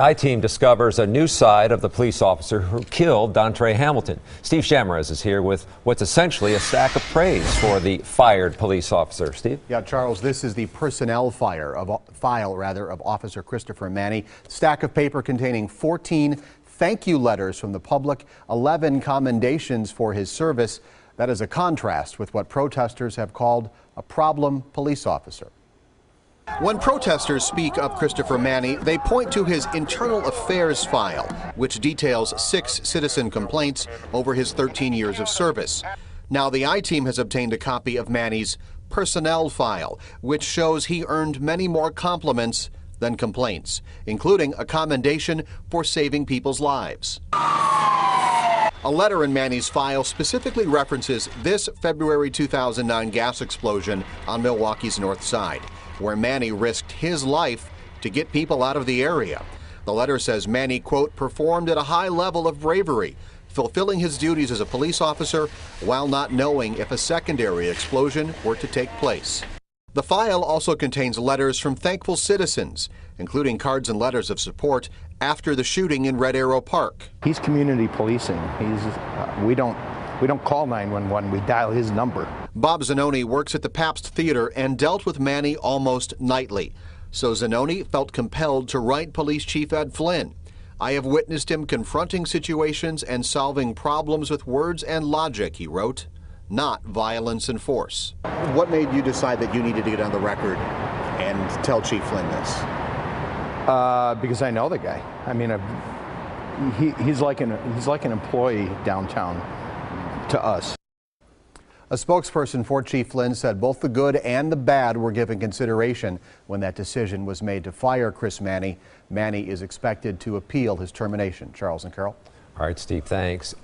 I-Team discovers a new side of the police officer who killed Dontre Hamilton. Steve Shamarez is here with what's essentially a stack of praise for the fired police officer. Steve? Yeah, Charles, this is the personnel file of Officer Christopher Manny. Stack of paper containing 14 thank you letters from the public, 11 commendations for his service. That is a contrast with what protesters have called a problem police officer. When protesters speak of Christopher Manny, they point to his internal affairs file, which details 6 citizen complaints over his 13 years of service. Now, the I-Team has obtained a copy of Manny's personnel file, which shows he earned many more compliments than complaints, including a commendation for saving people's lives. A letter in Manny's file specifically references this February 2009 gas explosion on Milwaukee's north side, where Manny risked his life to get people out of the area. The letter says Manny, quote, performed at a high level of bravery, fulfilling his duties as a police officer while not knowing if a secondary explosion were to take place. The file also contains letters from thankful citizens, including cards and letters of support after the shooting in Red Arrow Park. He's community policing. We don't call 911, we dial his number. Bob Zanoni works at the Pabst Theater and dealt with Manny almost nightly. So Zanoni felt compelled to write Police Chief Ed Flynn. I have witnessed him confronting situations and solving problems with words and logic, he wrote, not violence and force. What made you decide that you needed to get on the record and tell Chief Flynn this? Because I know the guy. I mean, he's like an employee downtown to us. A spokesperson for Chief Flynn said both the good and the bad were given consideration when that decision was made to fire Chris Manny. Manny is expected to appeal his termination. Charles and Carol. All right, Steve, thanks.